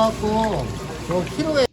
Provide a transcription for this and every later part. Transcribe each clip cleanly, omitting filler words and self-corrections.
들어왔고 뭐 키로에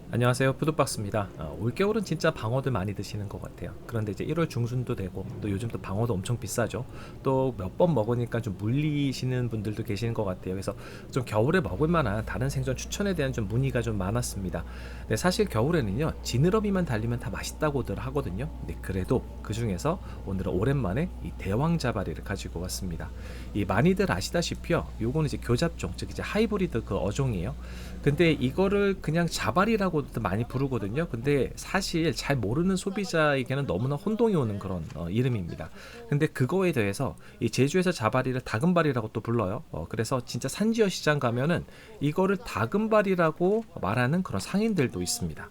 안녕하세요, 푸드박스입니다. 올겨울은 진짜 방어들 많이 드시는 것 같아요. 그런데 이제 1월 중순도 되고 또 요즘 또 방어도 엄청 비싸죠. 또 몇 번 먹으니까 좀 물리시는 분들도 계시는 것 같아요. 그래서 좀 겨울에 먹을 만한 다른 생선 추천에 대한 좀 문의가 좀 많았습니다. 네, 사실 겨울에는요 지느러미만 달리면 다 맛있다고들 하거든요. 네, 그래도 그 중에서 오늘은 오랜만에 이 대왕자바리를 가지고 왔습니다. 이 많이들 아시다시피요, 요거는 이제 교잡종, 즉 이제 하이브리드 그 어종이에요. 근데 이거를 그냥 자발이라고도 많이 부르거든요. 근데 사실 잘 모르는 소비자에게는 너무나 혼동이 오는 그런 이름입니다. 근데 그거에 대해서 이 제주에서 자발이를 다금발이라고 또 불러요. 그래서 진짜 산지어 시장 가면은 이거를 다금발이라고 말하는 그런 상인들도 있습니다.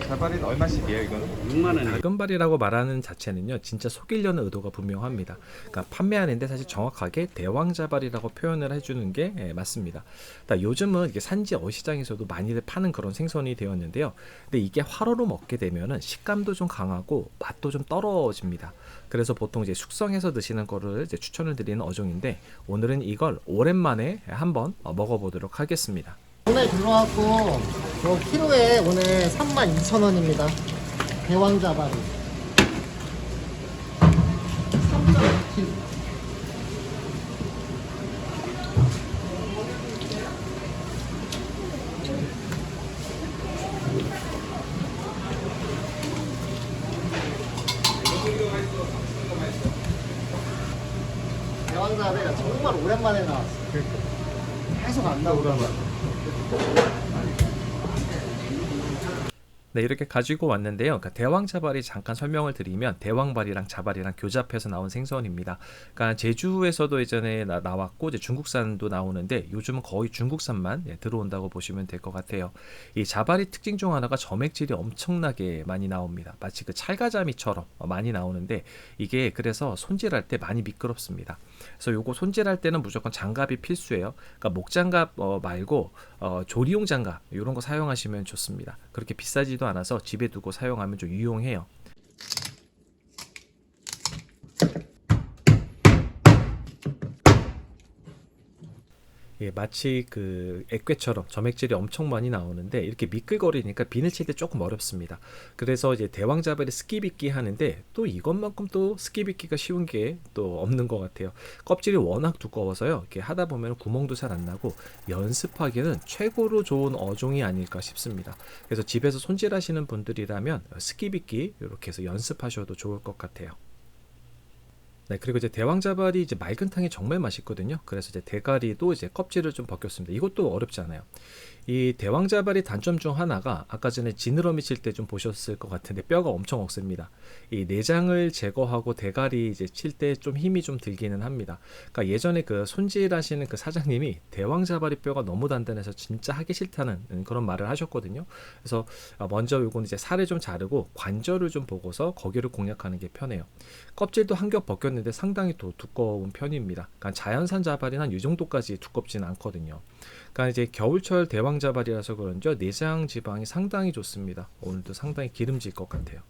자발은 얼마씩이에요 이거는? 6만 원. 다금발이라고 말하는 자체는요 진짜 속이려는 의도가 분명합니다. 그러니까 판매하는데 사실 정확하게 대왕자발이라고 표현을 해주는 게 맞습니다. 그러니까 요즘은 이게 산지 어시장에서도 많이들 파는 그런 생선이 되었는데요. 근데 이게 화로로 먹게 되면은 식감도 좀 강하고 맛도 좀 떨어집니다. 그래서 보통 이제 숙성해서 드시는 거를 이제 추천을 드리는 어종인데, 오늘은 이걸 오랜만에 한번 먹어보도록 하겠습니다. 오늘 들어왔고 뭐 키로에 오늘 32,000원입니다. 대왕자바리 3.2kg. 대왕자바리가 정말 오랜만에 나왔어요. 계속 안 나오더라고요. 네, 이렇게 가지고 왔는데요. 그러니까 대왕자발이 잠깐 설명을 드리면 대왕발이랑 자발이랑 교잡해서 나온 생선입니다. 그러니까 제주에서도 예전에 나왔고 이제 중국산도 나오는데 요즘은 거의 중국산만 들어온다고 보시면 될 것 같아요. 이 자발이 특징 중 하나가 점액질이 엄청나게 많이 나옵니다. 마치 그 찰가자미처럼 많이 나오는데 이게 그래서 손질할 때 많이 미끄럽습니다. 그래서 요거 손질할 때는 무조건 장갑이 필수예요. 그러니까 목장갑 말고 조리용 장갑 이런 거 사용하시면 좋습니다. 그렇게 비싸지도 않아서 집에 두고 사용하면 좀 유용해요. 예, 마치 그 액괴처럼 점액질이 엄청 많이 나오는데 이렇게 미끌거리니까 비늘 칠 때 조금 어렵습니다. 그래서 이제 대왕자발이 스키빗기 하는데 또 이것만큼 또 스키빗기가 쉬운 게 또 없는 것 같아요. 껍질이 워낙 두꺼워서요. 이렇게 하다 보면 구멍도 잘 안 나고 연습하기는 최고로 좋은 어종이 아닐까 싶습니다. 그래서 집에서 손질하시는 분들이라면 스키빗기 이렇게 해서 연습하셔도 좋을 것 같아요. 네, 그리고 이제 대왕자발이 이제 맑은 탕이 정말 맛있거든요. 그래서 이제 대가리도 이제 껍질을 좀 벗겼습니다. 이것도 어렵지 않아요. 이 대왕자발의 단점 중 하나가 아까 전에 지느러미 칠 때 좀 보셨을 것 같은데 뼈가 엄청 억셉니다. 이 내장을 제거하고 대가리 이제 칠 때 좀 힘이 좀 들기는 합니다. 그러니까 예전에 그 손질하시는 그 사장님이 대왕자발이 뼈가 너무 단단해서 진짜 하기 싫다는 그런 말을 하셨거든요. 그래서 먼저 요건 이제 살을 좀 자르고 관절을 좀 보고서 거기를 공략하는 게 편해요. 껍질도 한 겹 벗겼는데 상당히 또 두꺼운 편입니다. 그러니까 자연산 자발이 한 이 정도까지 두껍지는 않거든요. 그러니까 이제 겨울철 대왕자발이라서 그런지 내장 지방이 상당히 좋습니다. 오늘도 상당히 기름질 것 같아요.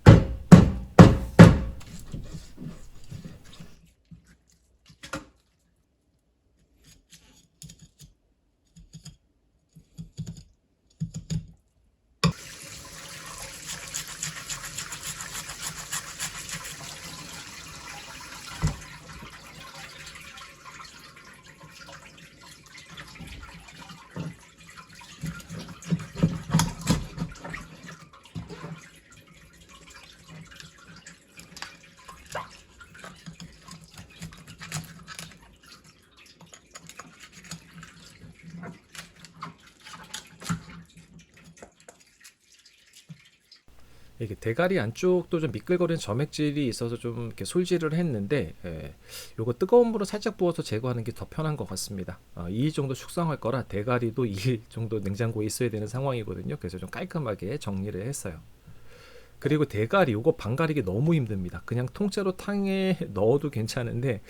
이게 대가리 안쪽도 좀 미끌거리는 점액질이 있어서 좀 이렇게 솔질을 했는데, 요거 뜨거운 물을 살짝 부어서 제거하는 게 더 편한 것 같습니다. 2일 정도 숙성할 거라 대가리도 2일 정도 냉장고에 있어야 되는 상황이거든요. 그래서 좀 깔끔하게 정리를 했어요. 그리고 대가리 요거 반가리기 너무 힘듭니다. 그냥 통째로 탕에 넣어도 괜찮은데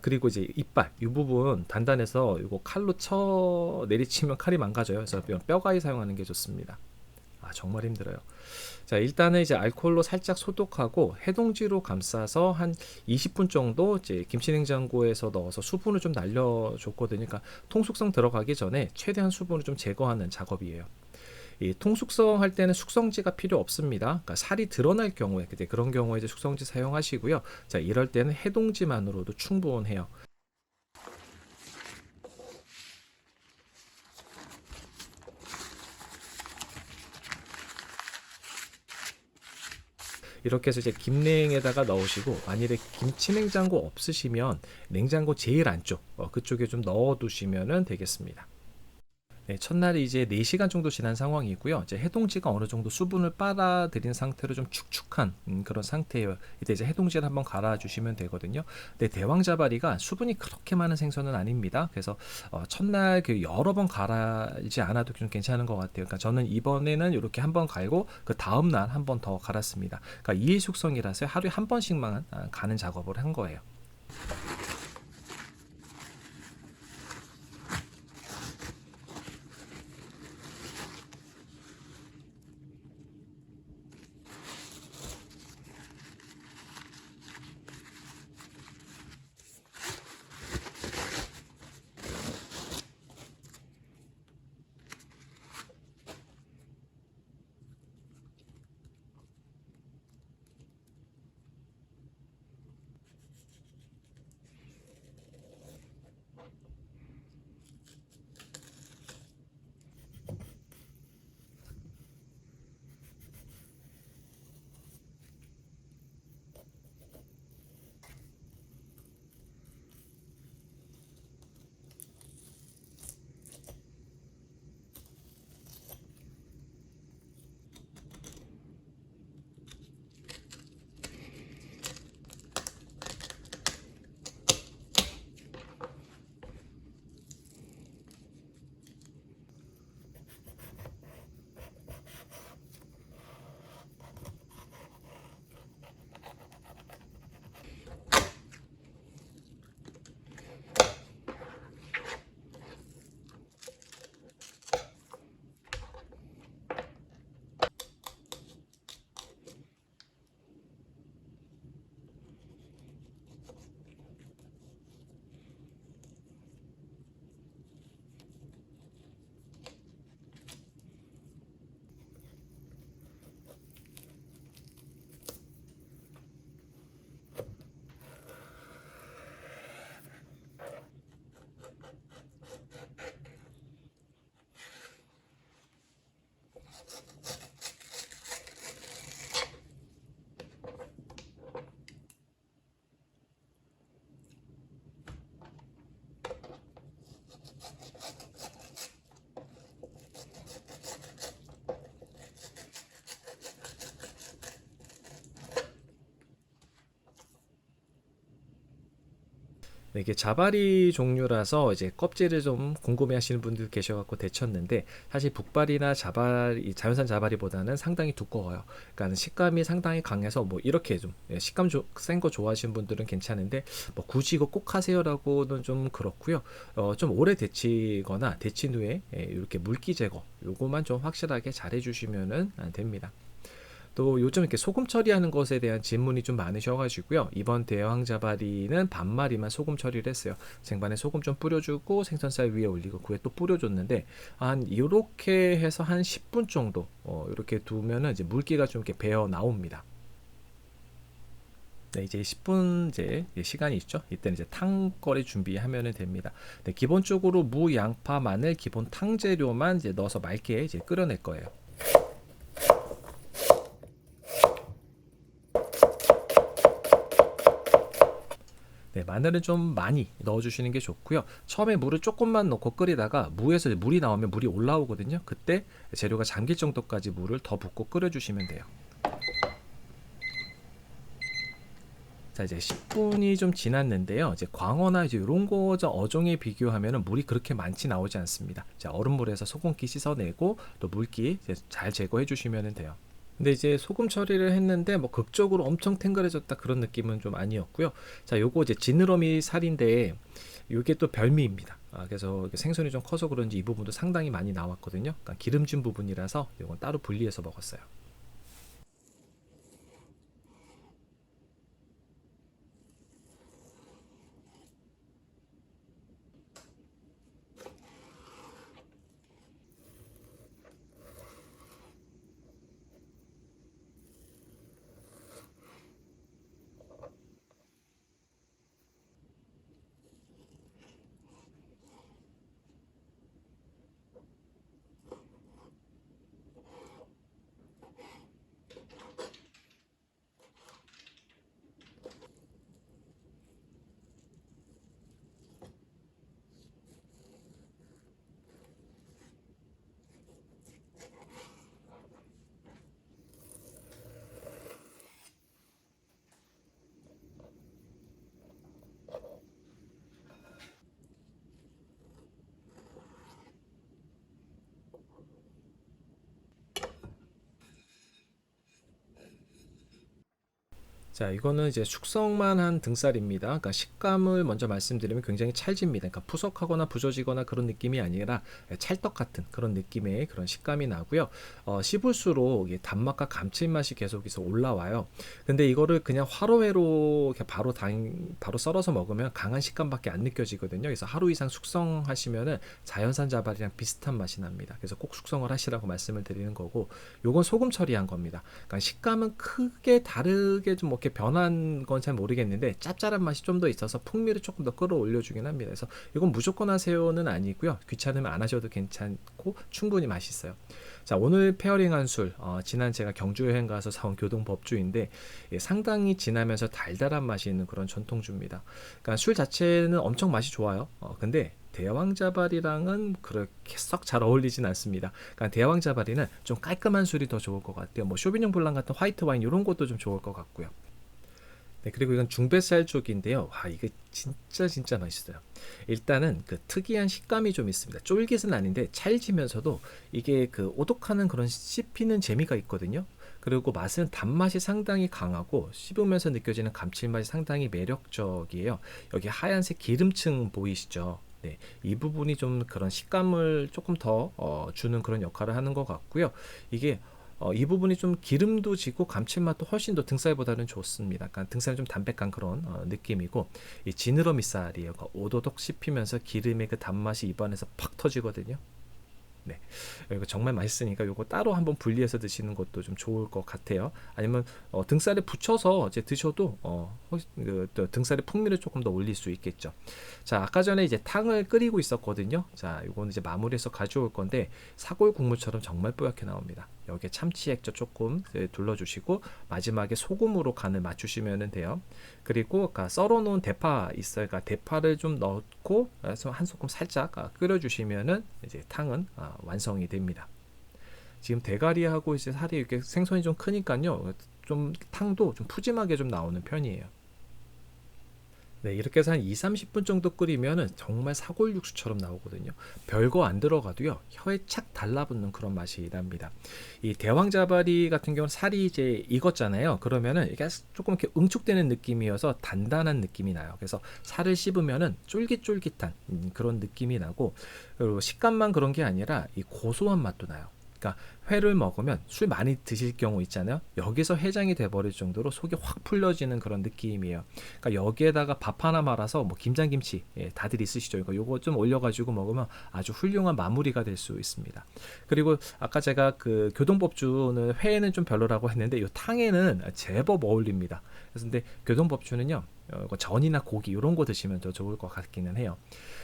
그리고 이제 이빨 이 부분 단단해서 이거 칼로 쳐 내리치면 칼이 망가져요. 그래서 뼈가위 사용하는 게 좋습니다. 정말 힘들어요. 자, 일단은 이제 알코올로 살짝 소독하고 해동지로 감싸서 한 20분 정도 이제 김치냉장고에서 넣어서 수분을 좀 날려줬거든요. 그러니까 통숙성 들어가기 전에 최대한 수분을 좀 제거하는 작업이에요. 이 통숙성 할 때는 숙성지가 필요 없습니다. 그러니까 살이 드러날 경우에 그런 경우에 이제 숙성지 사용하시고요. 자, 이럴 때는 해동지만으로도 충분해요. 이렇게 해서 이제 김냉에다가 넣으시고, 만일에 김치냉장고 없으시면 냉장고 제일 안쪽 그쪽에 좀 넣어 두시면 되겠습니다. 네, 첫날이 이제 4시간 정도 지난 상황이고요. 이제 해동지가 어느 정도 수분을 빨아들인 상태로 좀 축축한 그런 상태예요. 이때 이제 해동지를 한번 갈아주시면 되거든요. 근데 대왕자바리가 수분이 그렇게 많은 생선은 아닙니다. 그래서 첫날 여러 번 갈아지 않아도 좀 괜찮은 것 같아요. 그러니까 저는 이번에는 이렇게 한번 갈고 그 다음 날 한 번 더 갈았습니다. 그러니까 이해 숙성이라서 하루에 한 번씩만 가는 작업을 한 거예요. 네, 이게 자바리 종류라서 이제 껍질을 좀 궁금해하시는 분들 계셔갖고 데쳤는데, 사실 북발이나 자바리, 자연산 자바리보다는 상당히 두꺼워요. 그러니까 식감이 상당히 강해서 뭐 이렇게 좀 식감 센 거 좋아하시는 분들은 괜찮은데, 뭐 굳이 이거 꼭 하세요라고는 좀 그렇고요. 좀 오래 데치거나 데친 후에 이렇게 물기 제거 요거만 좀 확실하게 잘 해주시면 됩니다. 또 요즘 이렇게 소금 처리하는 것에 대한 질문이 좀 많으셔가지고요. 이번 대왕자바리는 반마리만 소금 처리를 했어요. 쟁반에 소금 좀 뿌려주고 생선살 위에 올리고 그 후에 또 뿌려줬는데, 한 이렇게 해서 한 10분 정도 이렇게 두면은 이제 물기가 좀 이렇게 배어 나옵니다. 네, 이제 10분 이제 시간이 있죠. 이때는 이제 탕거리 준비하면 됩니다. 네, 기본적으로 무, 양파, 마늘 기본 탕 재료만 이제 넣어서 맑게 이제 끓여낼 거예요. 네, 마늘은 좀 많이 넣어주시는 게 좋고요. 처음에 물을 조금만 넣고 끓이다가 무에서 물이 나오면 물이 올라오거든요. 그때 재료가 잠길 정도까지 물을 더 붓고 끓여주시면 돼요. 자, 이제 10분이 좀 지났는데요. 이제 광어나 이제 이런 거 어종에 비교하면 물이 그렇게 많지 나오지 않습니다. 자, 얼음물에서 소금기 씻어내고 또 물기 잘 제거해 주시면 돼요. 근데 이제 소금 처리를 했는데 뭐 극적으로 엄청 탱글해졌다 그런 느낌은 좀 아니었고요. 자, 요거 이제 지느러미 살인데 요게 또 별미입니다. 그래서 생선이 좀 커서 그런지 이 부분도 상당히 많이 나왔거든요. 그러니까 기름진 부분이라서 요건 따로 분리해서 먹었어요. 자, 이거는 이제 숙성만 한 등살입니다. 그러니까 식감을 먼저 말씀드리면 굉장히 찰집니다. 그러니까 푸석하거나 부서지거나 그런 느낌이 아니라 찰떡 같은 그런 느낌의 그런 식감이 나고요. 씹을수록 이게 단맛과 감칠맛이 계속해서 올라와요. 근데 이거를 그냥 화로회로 이렇게 바로 썰어서 먹으면 강한 식감밖에 안 느껴지거든요. 그래서 하루 이상 숙성하시면은 자연산 자발이랑 비슷한 맛이 납니다. 그래서 꼭 숙성을 하시라고 말씀을 드리는 거고, 요건 소금 처리한 겁니다. 그러니까 식감은 크게 다르게 좀 이렇게 변한 건 잘 모르겠는데 짭짤한 맛이 좀 더 있어서 풍미를 조금 더 끌어올려 주긴 합니다. 그래서 이건 무조건 하세요는 아니고요. 귀찮으면 안 하셔도 괜찮고 충분히 맛있어요. 자, 오늘 페어링한 술, 지난 제가 경주 여행 가서 사온 교동 법주인데 상당히 진하면서 달달한 맛이 있는 그런 전통주입니다. 그러니까 술 자체는 엄청 맛이 좋아요. 근데 대왕자발이랑은 그렇게 썩 잘 어울리진 않습니다. 그러니까 대왕자발이는 좀 깔끔한 술이 더 좋을 것 같아요. 뭐 쇼비뇽 블랑 같은 화이트 와인 이런 것도 좀 좋을 것 같고요. 네, 그리고 이건 중뱃살 쪽인데요. 와, 이게 진짜 맛있어요. 일단은 그 특이한 식감이 좀 있습니다. 쫄깃은 아닌데 찰지면서도 이게 그 오독하는 그런 씹히는 재미가 있거든요. 그리고 맛은 단맛이 상당히 강하고 씹으면서 느껴지는 감칠맛이 상당히 매력적이에요. 여기 하얀색 기름층 보이시죠? 네, 이 부분이 좀 그런 식감을 조금 더 주는 그런 역할을 하는 것 같고요. 이게 이 부분이 좀 기름도 지고 감칠맛도 훨씬 더 등살보다는 좋습니다. 약간 등살은 좀 담백한 그런 느낌이고, 이 지느러미 쌀이에요. 오도독 씹히면서 기름의 그 단맛이 입안에서 팍 터지거든요. 네, 이거 정말 맛있으니까 이거 따로 한번 분리해서 드시는 것도 좀 좋을 것 같아요. 아니면 등살에 붙여서 이제 드셔도 또 등살의 풍미를 조금 더 올릴 수 있겠죠. 자, 아까 전에 이제 탕을 끓이고 있었거든요. 자, 이거는 이제 마무리해서 가져올 건데 사골 국물처럼 정말 뽀얗게 나옵니다. 여기에 참치 액젓 조금 둘러주시고 마지막에 소금으로 간을 맞추시면 돼요. 그리고 아까 썰어놓은 대파 있어요. 그러니까 대파를 좀 넣고 한 소금 살짝 끓여주시면은 이제 탕은 완성이 됩니다. 지금 대가리하고 이제 살이 이렇게 생선이 좀 크니까요. 좀 탕도 좀 푸짐하게 좀 나오는 편이에요. 네, 이렇게 해서 한 2-30분 정도 끓이면 정말 사골 육수처럼 나오거든요. 별거 안 들어가도요, 혀에 착 달라붙는 그런 맛이 납니다. 이 대왕자발이 같은 경우는 살이 이제 익었잖아요. 그러면은 이게 조금 이렇게 응축되는 느낌이어서 단단한 느낌이 나요. 그래서 살을 씹으면은 쫄깃쫄깃한 그런 느낌이 나고, 그리고 식감만 그런 게 아니라 이 고소한 맛도 나요. 그러니까 회를 먹으면 술 많이 드실 경우 있잖아요. 여기서 해장이 돼버릴 정도로 속이 확 풀려지는 그런 느낌이에요. 그러니까 여기에다가 밥 하나 말아서 뭐 김장김치, 다들 있으시죠? 이거 요거 좀 올려가지고 먹으면 아주 훌륭한 마무리가 될 수 있습니다. 그리고 아까 제가 그 교동법주는 회에는 좀 별로라고 했는데 이 탕에는 제법 어울립니다. 그래서 근데 교동법주는요, 전이나 고기 이런 거 드시면 더 좋을 것 같기는 해요.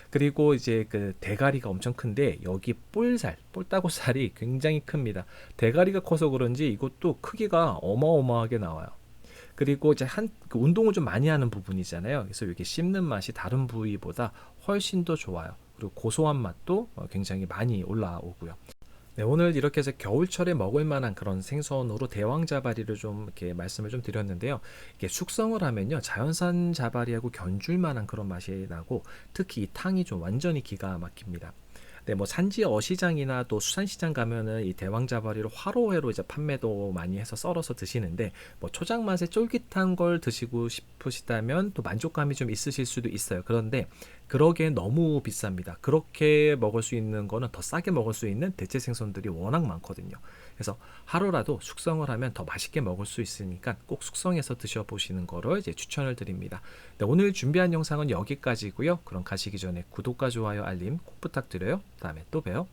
그리고 이제 그 대가리가 엄청 큰데 여기 볼따구살이 굉장히 큽니다. 대가리가 커서 그런지 이것도 크기가 어마어마하게 나와요. 그리고 이제 그 운동을 좀 많이 하는 부분이잖아요. 그래서 이게 씹는 맛이 다른 부위보다 훨씬 더 좋아요. 그리고 고소한 맛도 굉장히 많이 올라오고요. 네, 오늘 이렇게 해서 겨울철에 먹을 만한 그런 생선으로 대왕자발이를 좀 이렇게 말씀을 좀 드렸는데요. 이게 숙성을 하면요, 자연산 자발이하고 견줄 만한 그런 맛이 나고, 특히 이 탕이 좀 완전히 기가 막힙니다. 네, 뭐 산지 어시장이나 또 수산시장 가면은 이 대왕자바리를 화로회로 이제 판매도 많이 해서 썰어서 드시는데 뭐 초장 맛에 쫄깃한 걸 드시고 싶으시다면 또 만족감이 좀 있으실 수도 있어요. 그런데 그러기엔 너무 비쌉니다. 그렇게 먹을 수 있는 거는 더 싸게 먹을 수 있는 대체 생선들이 워낙 많거든요. 그래서 하루라도 숙성을 하면 더 맛있게 먹을 수 있으니까 꼭 숙성해서 드셔보시는 거를 이제 추천을 드립니다. 네, 오늘 준비한 영상은 여기까지고요. 그럼 가시기 전에 구독과 좋아요, 알림 꼭 부탁드려요. 다음에 또 봬요.